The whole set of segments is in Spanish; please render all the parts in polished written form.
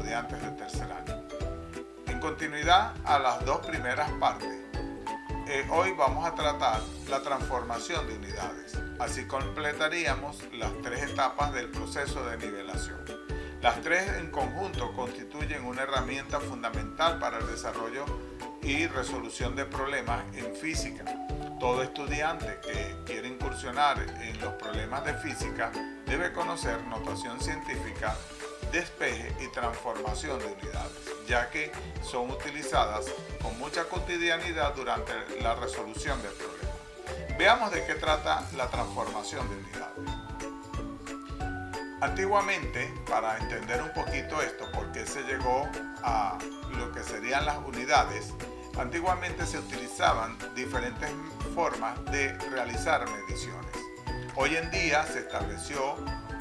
estudiantes de tercer año. En continuidad a las dos primeras partes, hoy vamos a tratar la transformación de unidades. Así completaríamos las tres etapas del proceso de nivelación. Las tres en conjunto constituyen una herramienta fundamental para el desarrollo y resolución de problemas en física. Todo estudiante que quiere incursionar en los problemas de física debe conocer notación científica, despeje y transformación de unidades, ya que son utilizadas con mucha cotidianidad durante la resolución del problema. Veamos de qué trata la transformación de unidades. Antiguamente, para entender un poquito esto, por qué se llegó a lo que serían las unidades, antiguamente se utilizaban diferentes formas de realizar mediciones. Hoy en día se estableció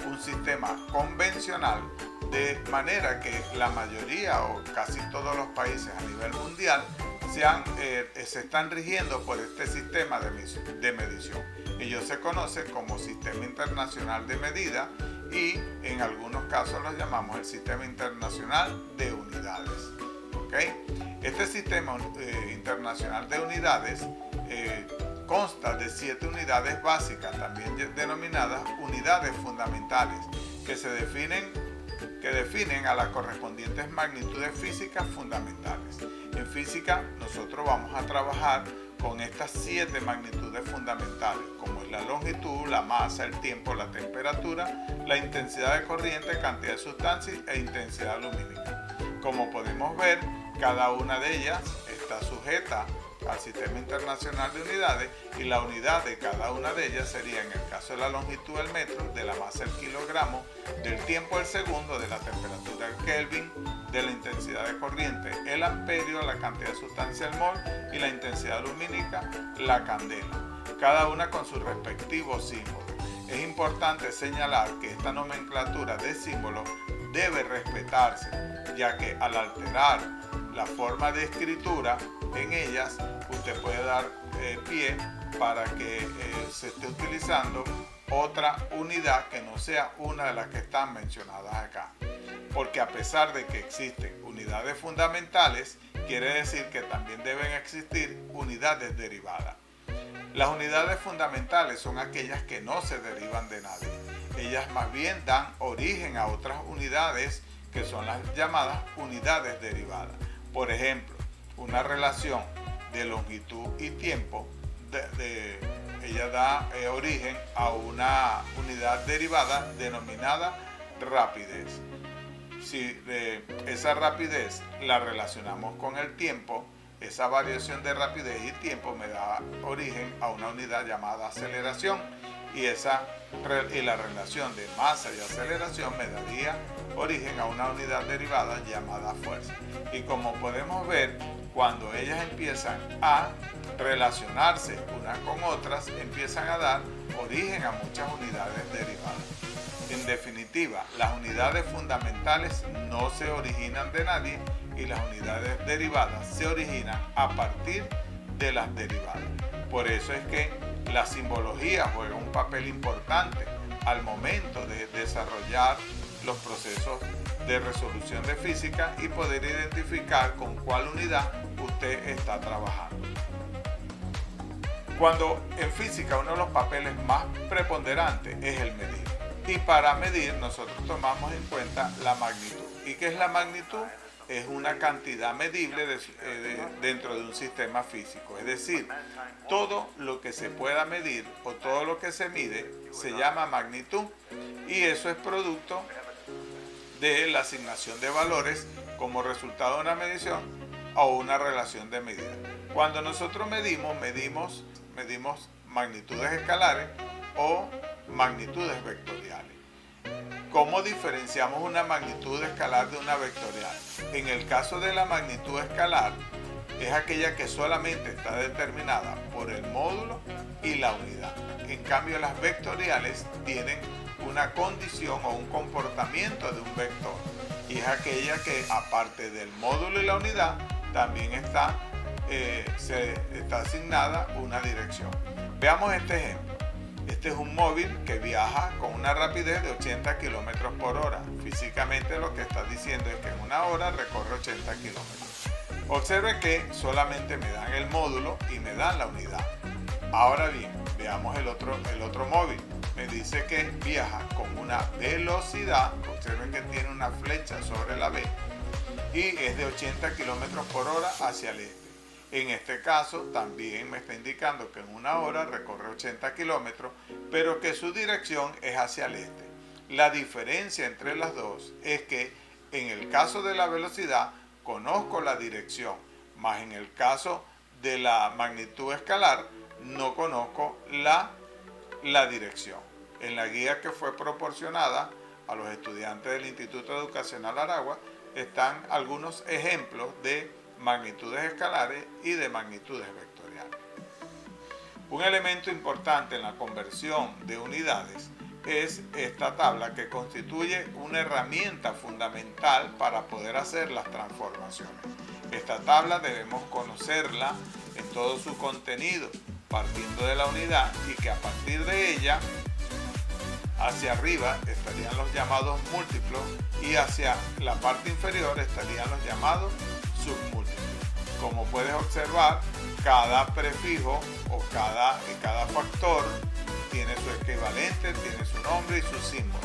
un sistema convencional de manera que la mayoría o casi todos los países a nivel mundial se están rigiendo por este sistema de medición. Ello se conoce como Sistema Internacional de Medida y en algunos casos lo llamamos el Sistema Internacional de Unidades. ¿Okay? Este Sistema Internacional de Unidades consta de 7 unidades básicas, también denominadas unidades fundamentales, que definen a las correspondientes magnitudes físicas fundamentales. En física nosotros vamos a trabajar con estas 7 magnitudes fundamentales, como es la longitud, la masa, el tiempo, la temperatura, la intensidad de corriente, cantidad de sustancia e intensidad lumínica. Como podemos ver, cada una de ellas está sujeta al Sistema Internacional de Unidades y la unidad de cada una de ellas sería, en el caso de la longitud, el metro, de la masa, el kilogramo, del tiempo, el segundo, de la temperatura, el Kelvin, de la intensidad de corriente, el amperio, la cantidad de sustancia, el mol, y la intensidad lumínica, la candela, cada una con su respectivo símbolo. Es importante señalar que esta nomenclatura de símbolos debe respetarse, ya que al alterar la forma de escritura en ellas, usted puede dar pie para que se esté utilizando otra unidad que no sea una de las que están mencionadas acá. Porque a pesar de que existen unidades fundamentales, quiere decir que también deben existir unidades derivadas. Las unidades fundamentales son aquellas que no se derivan de nadie. Ellas más bien dan origen a otras unidades que son las llamadas unidades derivadas. Por ejemplo, una relación de longitud y tiempo, ella da origen a una unidad derivada denominada rapidez. Si esa rapidez la relacionamos con el tiempo, esa variación de rapidez y tiempo me da origen a una unidad llamada aceleración, y la relación de masa y aceleración me daría origen a una unidad derivada llamada fuerza. Y como podemos ver, cuando ellas empiezan a relacionarse unas con otras, empiezan a dar origen a muchas unidades derivadas. En definitiva, las unidades fundamentales no se originan de nadie y las unidades derivadas se originan a partir de las derivadas. Por eso es que la simbología juega un papel importante al momento de desarrollar los procesos de resolución de física y poder identificar con cuál unidad usted está trabajando. Cuando en física uno de los papeles más preponderantes es el medir. Y para medir nosotros tomamos en cuenta la magnitud. ¿Y qué es la magnitud? Es una cantidad medible dentro de un sistema físico. Es decir, todo lo que se pueda medir o todo lo que se mide se llama magnitud, y eso es producto de la asignación de valores como resultado de una medición o una relación de medida. Cuando nosotros medimos magnitudes escalares o magnitudes vectoriales. ¿Cómo diferenciamos una magnitud escalar de una vectorial? En el caso de la magnitud escalar, es aquella que solamente está determinada por el módulo y la unidad. En cambio, las vectoriales tienen una condición o un comportamiento de un vector, y es aquella que, aparte del módulo y la unidad, también se está asignada una dirección. Veamos este ejemplo. Este es un móvil que viaja con una rapidez de 80 kilómetros por hora. Físicamente lo que está diciendo es que en una hora recorre 80 kilómetros. Observe que solamente me dan el módulo y me dan la unidad. Ahora bien, veamos el otro móvil. Me dice que viaja con una velocidad, observen que tiene una flecha sobre la B, y es de 80 kilómetros por hora hacia el este. En este caso también me está indicando que en una hora recorre 80 kilómetros, pero que su dirección es hacia el este. La diferencia entre las dos es que en el caso de la velocidad conozco la dirección, más en el caso de la magnitud escalar no conozco la dirección. En la guía que fue proporcionada a los estudiantes del Instituto Educacional Aragua están algunos ejemplos de magnitudes escalares y de magnitudes vectoriales. Un elemento importante en la conversión de unidades es esta tabla, que constituye una herramienta fundamental para poder hacer las transformaciones. Esta tabla debemos conocerla en todo su contenido, partiendo de la unidad, y que a partir de ella hacia arriba estarían los llamados múltiplos y hacia la parte inferior estarían los llamados submúltiplos. Como puedes observar, cada prefijo o cada factor tiene su equivalente, tiene su nombre y su símbolo.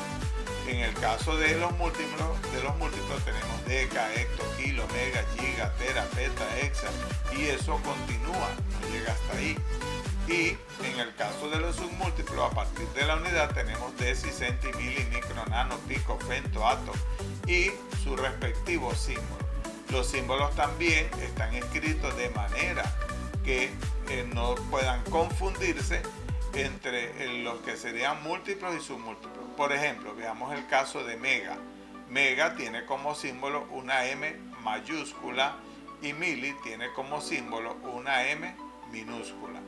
En el caso de los múltiplos tenemos deca, hecto, kilo, mega, giga, tera, peta, hexa, y eso continúa, no llega hasta ahí. Y en el caso de los submúltiplos, a partir de la unidad tenemos deci, centi, mili, micro, nano, pico, femto, ato y su respectivo símbolo. Los símbolos también están escritos de manera que no puedan confundirse entre los que serían múltiplos y submúltiplos. Por ejemplo, veamos el caso de mega. Mega tiene como símbolo una M mayúscula y mili tiene como símbolo una M minúscula.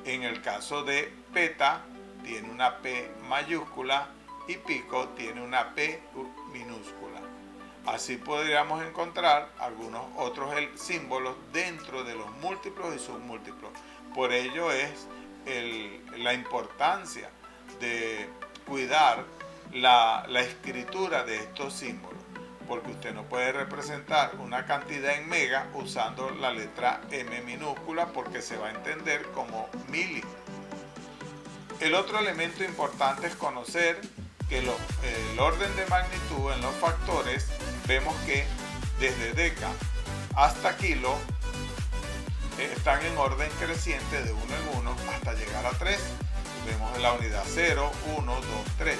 En el caso de peta tiene una P mayúscula y pico tiene una P minúscula. Así podríamos encontrar algunos otros símbolos dentro de los múltiplos y submúltiplos. Por ello es la importancia de cuidar la escritura de estos símbolos, porque usted no puede representar una cantidad en mega usando la letra M minúscula, porque se va a entender como mili. El otro elemento importante es conocer que el orden de magnitud en los factores, vemos que desde deca hasta kilo están en orden creciente de 1 en 1 hasta llegar a 3. Vemos la unidad 0, 1, 2, 3.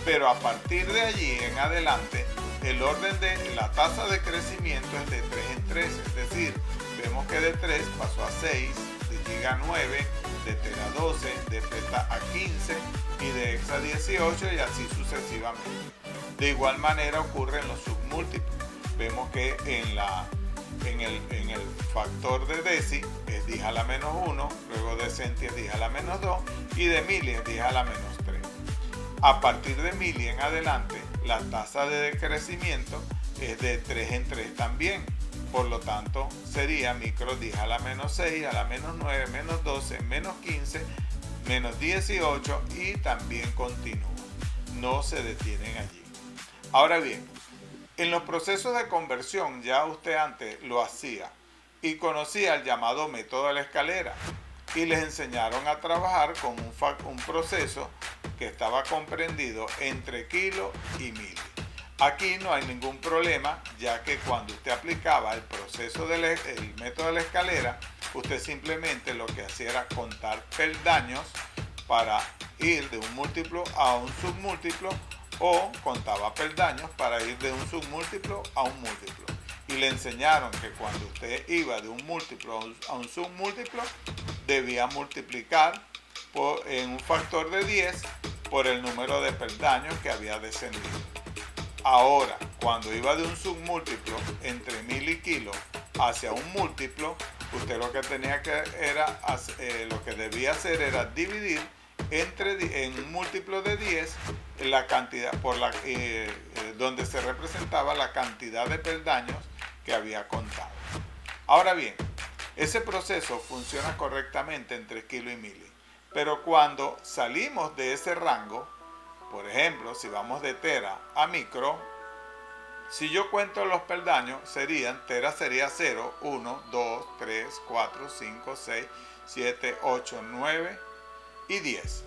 Pero a partir de allí en adelante, el orden de la tasa de crecimiento es de 3 en 3. Es decir, vemos que de 3 pasó a 6, de giga a 9, de tera a 12, de peta a 15 y de hexa a 18 y así sucesivamente. De igual manera ocurre en los submúltiplos. Vemos que en el factor de deci es 10 a la menos 1, luego de centi es 10 a la menos 2 y de mili es 10 a la menos 3. A partir de mili en adelante, la tasa de decrecimiento es de 3 en 3 también. Por lo tanto, sería micro 10 a la menos 6, a la menos 9, menos 12, menos 15, menos 18 y también continúa. No se detienen allí. Ahora bien, en los procesos de conversión ya usted antes lo hacía y conocía el llamado método de la escalera y les enseñaron a trabajar con un proceso que estaba comprendido entre kilo y mili. Aquí no hay ningún problema, ya que cuando usted aplicaba el proceso del método de la escalera, usted simplemente lo que hacía era contar peldaños para ir de un múltiplo a un submúltiplo, o contaba peldaños para ir de un submúltiplo a un múltiplo. Y le enseñaron que cuando usted iba de un múltiplo a un submúltiplo, debía multiplicar en un factor de 10 por el número de peldaños que había descendido. Ahora, cuando iba de un submúltiplo entre mil y kilo hacia un múltiplo, usted lo que debía hacer era dividir en un múltiplo de 10 la cantidad donde se representaba la cantidad de peldaños que había contado. Ahora bien, ese proceso funciona correctamente entre kilo y mili, Pero cuando salimos de ese rango, por ejemplo, si vamos de tera a micro, si yo cuento los peldaños, tera sería 0, 1, 2, 3, 4, 5, 6, 7, 8, 9 y 10.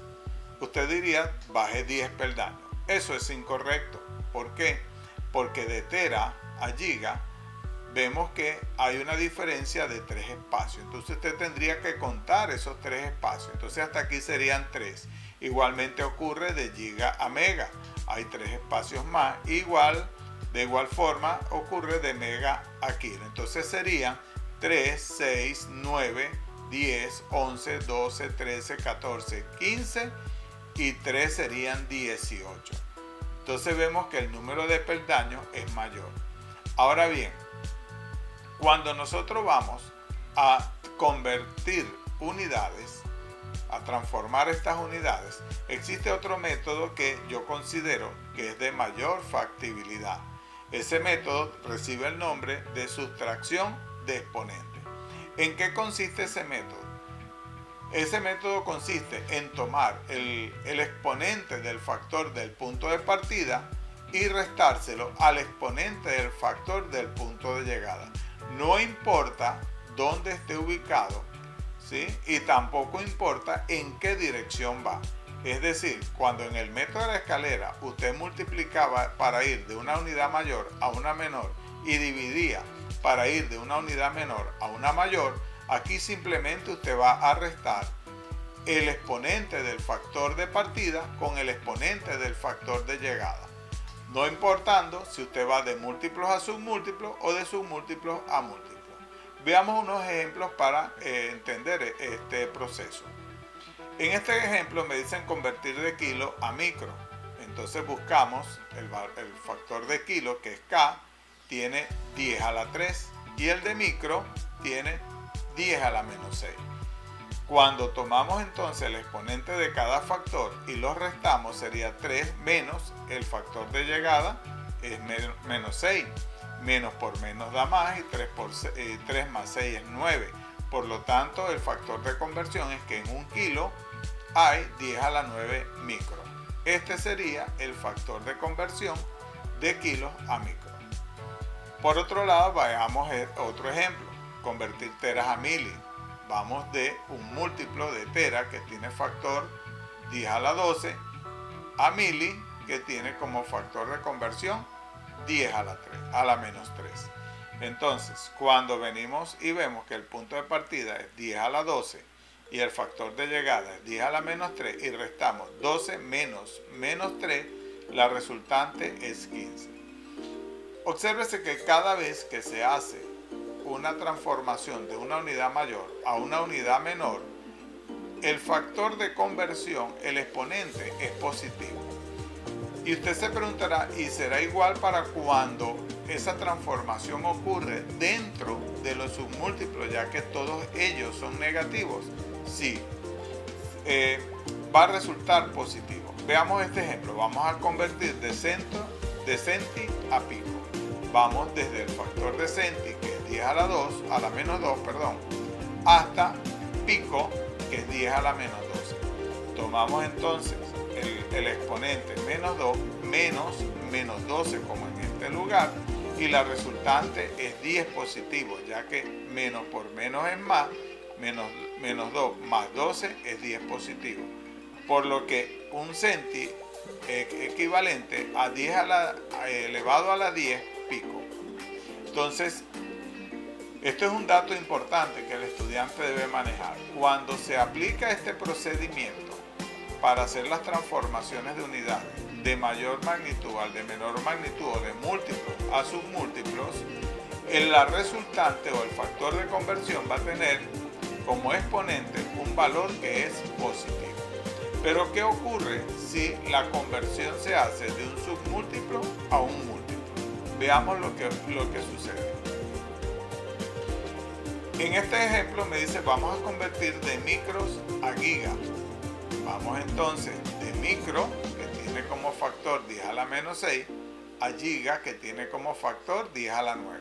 Usted diría, baje 10 peldaños. Eso es incorrecto. ¿Por qué? Porque de tera a giga vemos que hay una diferencia de 3 espacios. Entonces usted tendría que contar esos 3 espacios. Entonces hasta aquí serían 3. Igualmente ocurre de giga a mega. Hay 3 espacios más. De igual forma ocurre de mega a kilo. Entonces serían 3, 6, 9, 10, 11, 12, 13, 14, 15 y 3 serían 18. Entonces vemos que el número de peldaños es mayor. Ahora bien, cuando nosotros vamos a convertir unidades, a transformar estas unidades, existe otro método que yo considero que es de mayor factibilidad. Ese método recibe el nombre de sustracción de exponentes. ¿En qué consiste ese método? Ese método consiste en tomar el exponente del factor del punto de partida y restárselo al exponente del factor del punto de llegada. No importa dónde esté ubicado, ¿sí? Y tampoco importa en qué dirección va. Es decir, cuando en el método de la escalera usted multiplicaba para ir de una unidad mayor a una menor y dividía para ir de una unidad menor a una mayor, aquí simplemente usted va a restar el exponente del factor de partida con el exponente del factor de llegada, no importando si usted va de múltiplos a submúltiplos o de submúltiplos a múltiplos. Veamos unos ejemplos para entender este proceso. En este ejemplo me dicen convertir de kilo a micro. Entonces buscamos el factor de kilo, que es K, tiene 10 a la 3 y el de micro tiene 10 a la menos 6. Cuando tomamos entonces el exponente de cada factor y los restamos, sería 3 menos el factor de llegada, es menos 6. Menos por menos da más y 3 más 6 es 9. Por lo tanto, el factor de conversión es que en un kilo hay 10 a la 9 micro. Este sería el factor de conversión de kilos a micro. Por otro lado, veamos otro ejemplo. Convertir teras a mili. Vamos de un múltiplo de tera que tiene factor 10 a la 12 a mili que tiene como factor de conversión 10 a la menos 3. Entonces, cuando venimos y vemos que el punto de partida es 10 a la 12 y el factor de llegada es 10 a la menos 3 y restamos 12 menos 3, la resultante es 15. Obsérvese que cada vez que se hace una transformación de una unidad mayor a una unidad menor, el factor de conversión, el exponente, es positivo. Y usted se preguntará, ¿y será igual para cuando esa transformación ocurre dentro de los submúltiplos, ya que todos ellos son negativos? Sí, va a resultar positivo. Veamos este ejemplo. Vamos a convertir de centi a pico. Vamos desde el factor de centi, que es 10 a la menos 2, hasta pico, que es 10 a la menos 12. Tomamos entonces el exponente menos 2 menos 12 como en este lugar, y la resultante es 10 positivo, ya que menos por menos es más, menos 2 más 12 es 10 positivo, por lo que un centi es equivalente a 10 elevado a la 10 pico. Entonces, esto es un dato importante que el estudiante debe manejar. Cuando se aplica este procedimiento para hacer las transformaciones de unidades de mayor magnitud al de menor magnitud o de múltiplos a submúltiplos, la resultante o el factor de conversión va a tener como exponente un valor que es positivo. Pero ¿qué ocurre si la conversión se hace de un submúltiplo a un múltiplo? Veamos lo que sucede. En este ejemplo me dice vamos a convertir de micros a giga. Vamos entonces de micro, que tiene como factor 10 a la menos 6, a giga, que tiene como factor 10 a la 9.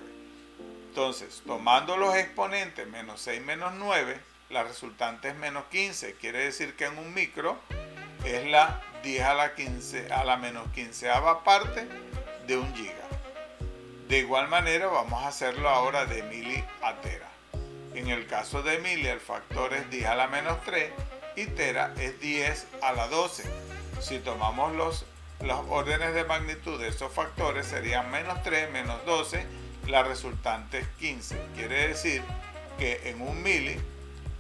Entonces, tomando los exponentes menos 6 menos 9, la resultante es menos 15. Quiere decir que en un micro es la 10 a la menos 15ª parte de un giga. De igual manera vamos a hacerlo ahora de mili a tera. En el caso de mili el factor es 10 a la menos 3 y tera es 10 a la 12. Si tomamos los órdenes de magnitud de esos factores serían menos 3, menos 12, la resultante es 15. Quiere decir que en un mili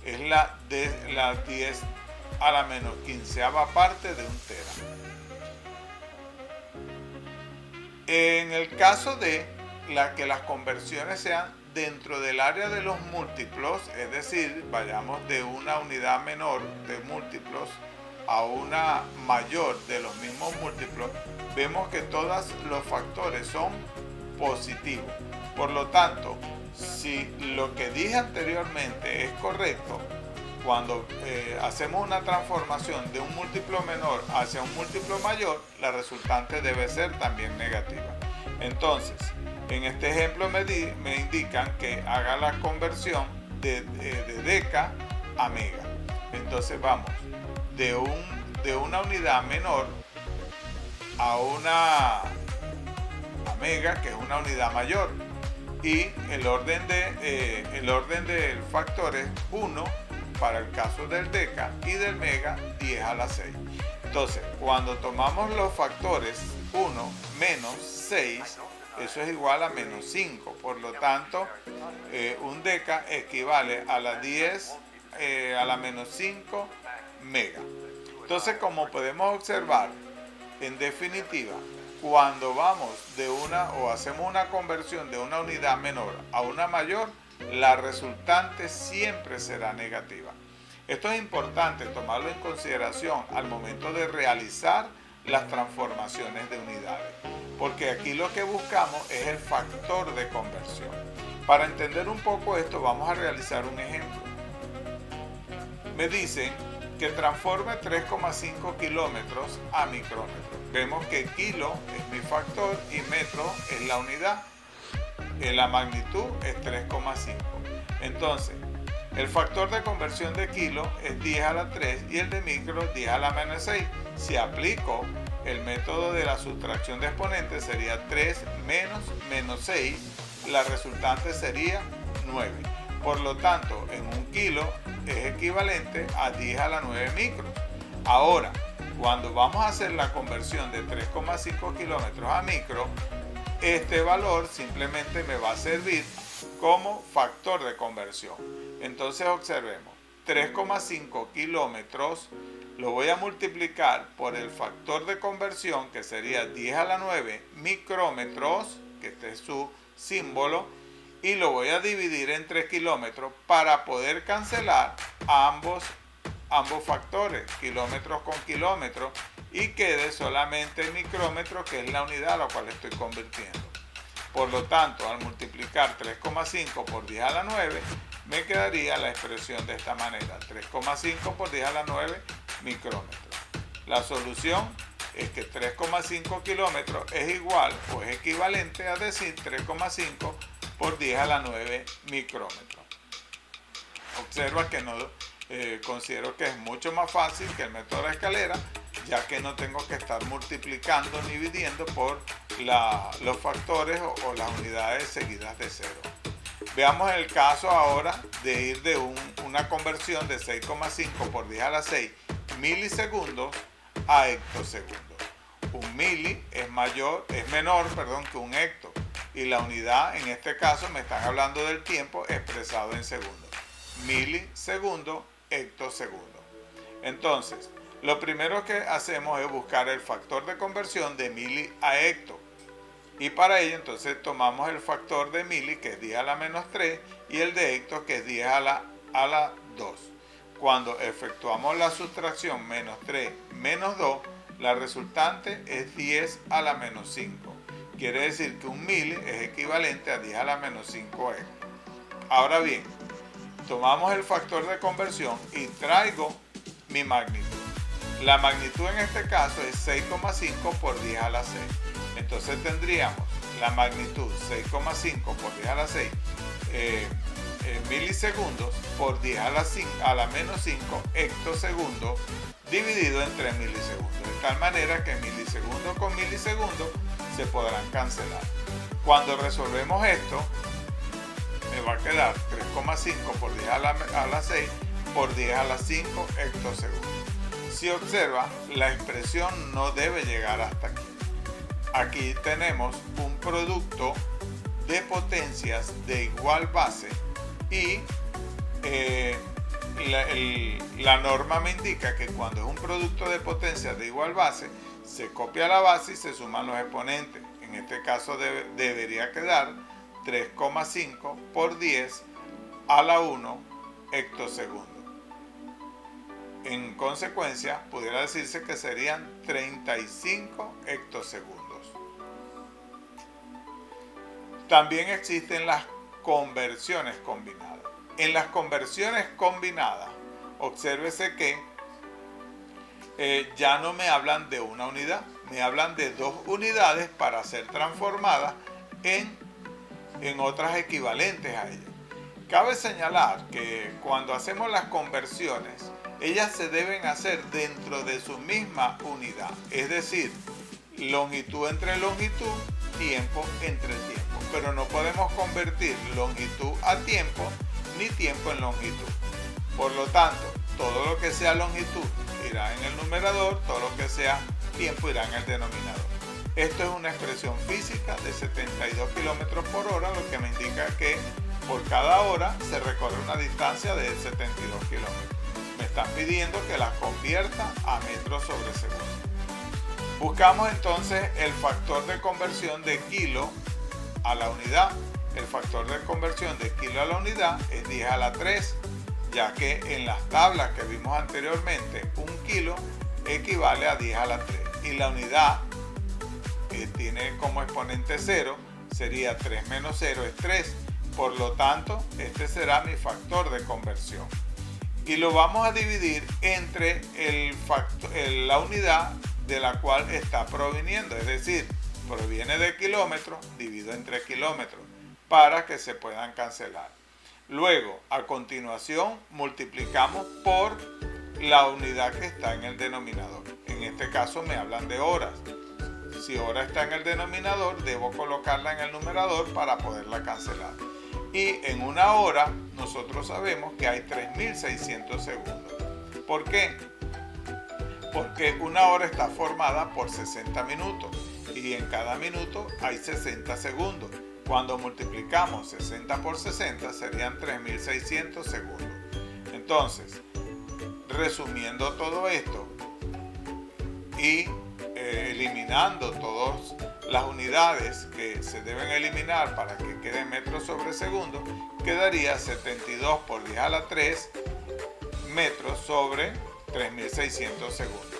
es la 10 a la menos 15ª parte de un tera. En el caso de que las conversiones sean dentro del área de los múltiplos, es decir, vayamos de una unidad menor de múltiplos a una mayor de los mismos múltiplos, vemos que todos los factores son positivos. Por lo tanto, si lo que dije anteriormente es correcto, cuando hacemos una transformación de un múltiplo menor hacia un múltiplo mayor, la resultante debe ser también negativa. Entonces, en este ejemplo me indican que haga la conversión de deca a mega. Entonces vamos de una unidad menor a mega, que es una unidad mayor. Y el orden del factor es 1 para el caso del deca y del mega 10 a la 6. Entonces, cuando tomamos los factores 1 menos 6, eso es igual a menos 5. Por lo tanto, un deca equivale a la 10 a la menos 5 mega. Entonces, como podemos observar, en definitiva, cuando vamos hacemos una conversión de una unidad menor a una mayor, la resultante siempre será negativa. Esto es importante tomarlo en consideración al momento de realizar las transformaciones de unidades, porque aquí lo que buscamos es el factor de conversión. Para entender un poco esto, vamos a realizar un ejemplo. Me dicen que transforme 3,5 kilómetros a micrómetros. Vemos que kilo es mi factor y metro es la unidad. La magnitud es 3,5. Entonces, el factor de conversión de kilo es 10 a la 3 y el de micro 10 a la menos 6. Si aplico el método de la sustracción de exponentes, sería 3 menos 6. La resultante sería 9. Por lo tanto, en un kilo es equivalente a 10 a la 9 micros. Ahora, cuando vamos a hacer la conversión de 3,5 kilómetros a micro, este valor simplemente me va a servir como factor de conversión. Entonces observemos, 3,5 kilómetros lo voy a multiplicar por el factor de conversión, que sería 10 a la 9 micrómetros, que este es su símbolo, y lo voy a dividir entre kilómetros para poder cancelar ambos factores, kilómetros con kilómetros, y quede solamente el micrómetro, que es la unidad a la cual estoy convirtiendo. Por lo tanto, al multiplicar 3,5 por 10 a la 9, me quedaría la expresión de esta manera, 3,5 por 10 a la 9 micrómetros. La solución es que 3,5 kilómetros es igual o es equivalente a decir 3,5 por 10 a la 9 micrómetros. Observa que considero que es mucho más fácil que el método de la escalera, ya que no tengo que estar multiplicando ni dividiendo por los factores o las unidades seguidas de 0. Veamos el caso ahora de ir de una conversión de 6,5 por 10 a la 6 milisegundos a hectosegundos. Un mili es menor que un hecto, y la unidad, en este caso me están hablando del tiempo expresado en segundos. Milisegundo, hectosegundo. Entonces, lo primero que hacemos es buscar el factor de conversión de mili a hecto. Y para ello entonces tomamos el factor de mili, que es 10 a la menos 3, y el de hecto, que es 10 a la 2. Cuando efectuamos la sustracción menos 3 menos 2, la resultante es 10 a la menos 5. Quiere decir que un mili es equivalente a 10 a la menos 5 hecto. Ahora bien, tomamos el factor de conversión y traigo mi magnitud. La magnitud en este caso es 6,5 por 10 a la 6. Entonces tendríamos la magnitud 6,5 por 10 a la 6 milisegundos por 10 a la menos 5 hectosegundos dividido en 3 milisegundos. De tal manera que milisegundo con milisegundo se podrán cancelar. Cuando resolvemos esto, me va a quedar 3,5 por 10 a la 6 por 10 a la 5 hectosegundos. Si observa, la expresión no debe llegar hasta aquí. Aquí tenemos un producto de potencias de igual base y la norma me indica que cuando es un producto de potencias de igual base, se copia la base y se suman los exponentes. En este caso debería quedar 3,5 por 10 a la 1 hectosegundos. En consecuencia, pudiera decirse que serían 35 hectosegundos. También existen las conversiones combinadas. En las conversiones combinadas, obsérvese que ya no me hablan de una unidad, me hablan de 2 unidades para ser transformadas en otras equivalentes a ellas. Cabe señalar que cuando hacemos las conversiones, ellas se deben hacer dentro de su misma unidad, es decir, longitud entre longitud, tiempo entre tiempo, pero no podemos convertir longitud a tiempo ni tiempo en longitud. Por lo tanto, todo lo que sea longitud irá en el numerador, todo lo que sea tiempo irá en el denominador. Esto es una expresión física de 72 km por hora, lo que me indica que por cada hora se recorre una distancia de 72 kilómetros. Me están pidiendo que las convierta a metros sobre segundo. Buscamos entonces el factor de conversión de kilo a la unidad. El factor de conversión de kilo a la unidad es 10 a la 3, ya que en las tablas que vimos anteriormente, un kilo equivale a 10 a la 3 y la unidad tiene como exponente 0, sería 3 menos 0 es 3. Por lo tanto, este será mi factor de conversión. Y lo vamos a dividir entre la unidad de la cual está proviniendo, es decir, proviene de kilómetros, divido entre kilómetros, para que se puedan cancelar. Luego, a continuación, multiplicamos por la unidad que está en el denominador. En este caso me hablan de horas. Si hora está en el denominador, debo colocarla en el numerador para poderla cancelar. Y en una hora, nosotros sabemos que hay 3.600 segundos. ¿Por qué? Porque una hora está formada por 60 minutos y en cada minuto hay 60 segundos. Cuando multiplicamos 60 por 60 serían 3.600 segundos. Entonces, resumiendo todo esto y eliminando todas las unidades que se deben eliminar para que quede metros sobre segundo, quedaría 72 por 10 a la 3 metros sobre 3.600 segundos.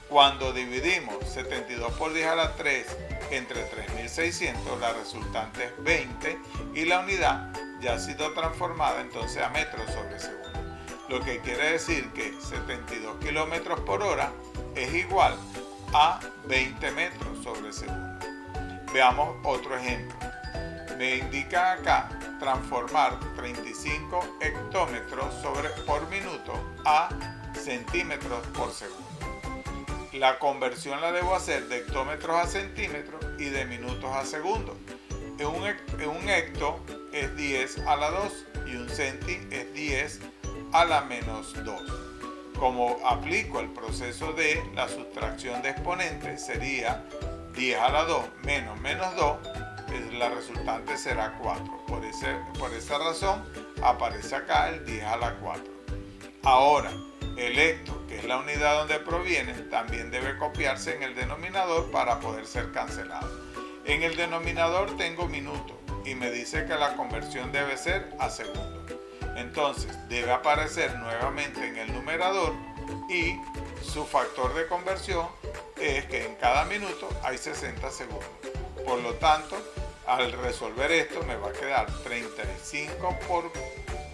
Cuando dividimos 72 por 10 a la 3 entre 3.600, la resultante es 20 y la unidad ya ha sido transformada entonces a metros sobre segundo. Lo que quiere decir que 72 kilómetros por hora es igual a 20 metros sobre segundo. Veamos otro ejemplo. Me indica acá transformar 35 hectómetros por minuto a centímetros por segundo. La conversión la debo hacer de hectómetros a centímetros y de minutos a segundos. Un hecto es 10 a la 2 y un centi es 10 a la menos 2. Como aplico el proceso de la sustracción de exponentes, sería 10 a la 2 menos 2, la resultante será 4. Por esa razón aparece acá el 10 a la 4. Ahora, el hecto, que es la unidad donde proviene, también debe copiarse en el denominador para poder ser cancelado. En el denominador tengo minuto y me dice que la conversión debe ser a segundo. Entonces debe aparecer nuevamente en el numerador y su factor de conversión es que en cada minuto hay 60 segundos. Por lo tanto, al resolver esto me va a quedar 35 por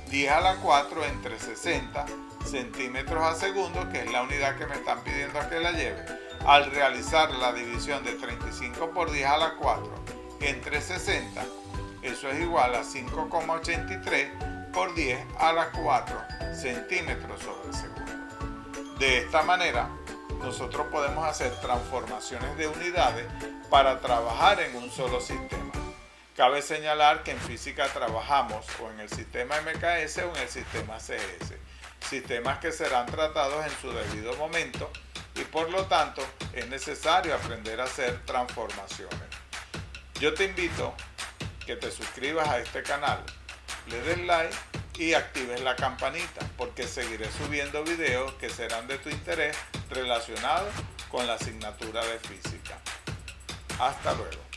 10 a la 4 entre 60 centímetros a segundo, que es la unidad que me están pidiendo a que la lleve. Al realizar la división de 35 por 10 a la 4 entre 60, eso es igual a 5,83 por 10 a la 4 centímetros sobre segundo. De esta manera, nosotros podemos hacer transformaciones de unidades para trabajar en un solo sistema. Cabe señalar que en física trabajamos o en el sistema MKS o en el sistema CS, sistemas que serán tratados en su debido momento y por lo tanto es necesario aprender a hacer transformaciones. Yo te invito que te suscribas a este canal, le des like y actives la campanita porque seguiré subiendo videos que serán de tu interés relacionados con la asignatura de física. Hasta luego.